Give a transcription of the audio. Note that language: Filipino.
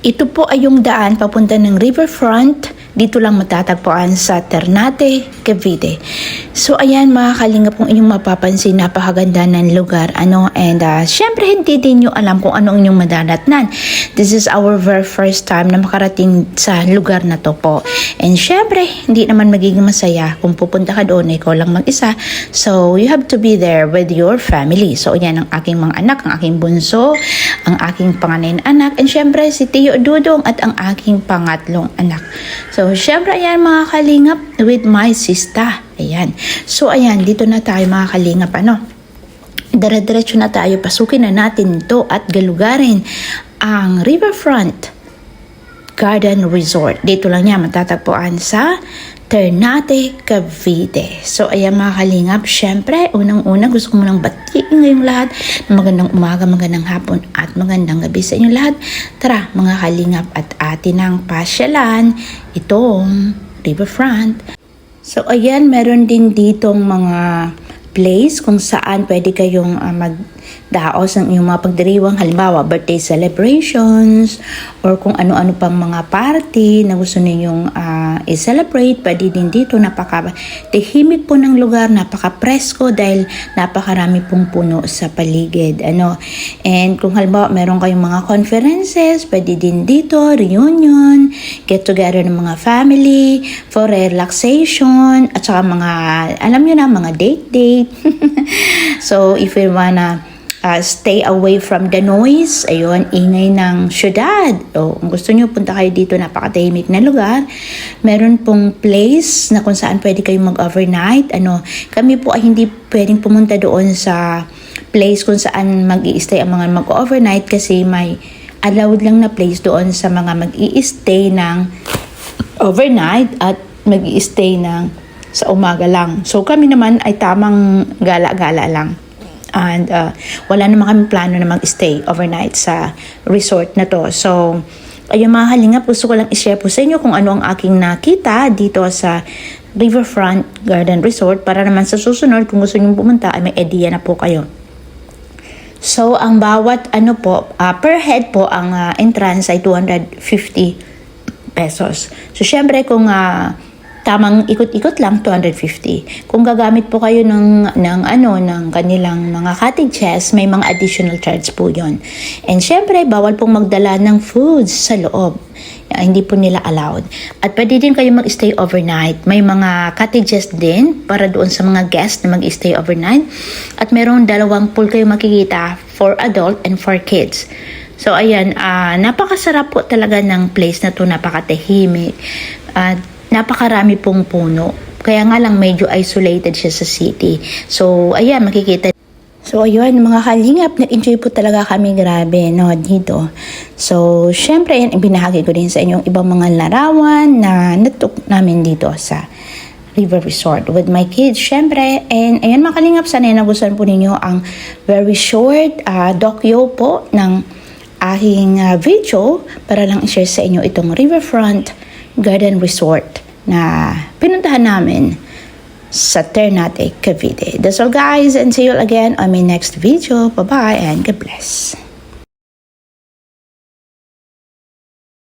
Ito po ay yung daan papunta ng riverfront. Dito lang matatagpuan sa Ternate, Cavite. So ayan mga kalinga, kung inyong mapapansin, napakaganda ng lugar. And syempre hindi din nyo alam kung anong inyong madadatnan. This is our very first time na makarating sa lugar na to po. And syempre, hindi naman magiging masaya kung pupunta ka doon, ikaw lang mag-isa. So you have to be there with your family. So ayan ang aking mga anak, ang aking bunso, ang aking panganay na anak, and syempre si Tio Dudong at ang aking pangatlong anak. So syempre ayan mga kalingap with my sister. Ayan. So ayan, dito na tayo mga kalingap. Dire-diretso na tayo, pasukin na natin ito at galugarin ang Riverfront Garden Resort. Dito lang niya matatagpuan sa Ternate, Cavite. So ayan mga kalingap, syempre unang-una gusto ko munang batiin ngayong lahat. Magandang umaga, magandang hapon at magandang gabi sa inyo lahat. Tara mga kalingap at atin ang pasyalan itong Riverfront. So ayan, meron din ditong mga place kung saan pwede kayong magdaos ng iyong mga pagdiriwang, halimbawa birthday celebrations or kung ano-ano pang mga party na gusto ninyong i-celebrate. Pwede din dito, napaka-tahimik po ng lugar, napaka-presko dahil napakarami pong puno sa paligid. And kung halimbawa meron kayong mga conferences, pwede din dito, reunion, get together ng mga family for relaxation at saka mga, alam nyo na, mga date. So if you wanna stay away from the noise, ayun, ingay ng syudad, kung gusto nyo punta kayo dito, napakatahimik na lugar. Meron pong place na kung saan pwede kayong mag-overnight. Kami po ay hindi pwedeng pumunta doon sa place kung saan mag-i-stay ang mga mag-overnight kasi may allowed lang na place doon sa mga mag-i-stay ng overnight at mag-i-stay ng sa umaga lang. So kami naman ay tamang gala-gala lang. And wala naman kami plano na mag-stay overnight sa resort na to. So ayun mga kalingap, gusto ko lang i-share po sa inyo kung ano ang aking nakita dito sa Riverfront Garden Resort para naman sa susunod kung gusto niyo pumunta ay may idea na po kayo. So ang bawat per head po ang entrance ay 250 pesos. So syempre kung tamang ikot-ikot lang, 250. Kung gagamit po kayo ng kanilang mga cottages, may mga additional charge po yon. And syempre, bawal pong magdala ng foods sa loob. Hindi po nila allowed. At pwede din kayo mag-stay overnight. May mga cottages din para doon sa mga guests na mag-stay overnight. At mayroong dalawang pool kayo makikita for adult and for kids. So ayan, napakasarap po talaga ng place na to, napakatahimik. Napakarami pong puno. Kaya nga lang medyo isolated siya sa city. So, ayan, makikita. So, ayun, mga kalingap, nag-enjoy po talaga kami, grabe, dito. So, syempre, yan, ibinahagi ko din sa inyong ibang mga larawan na natok namin dito sa River Resort with my kids, syempre. And, ayan, mga kalingap, sana nagustuhan po ninyo ang very short docu po ng aking video para lang i-share sa inyo itong Riverfront Garden Resort na pinuntahan namin sa Ternate, Cavite. That's all guys, and see you again on my next video. Bye-bye and God bless.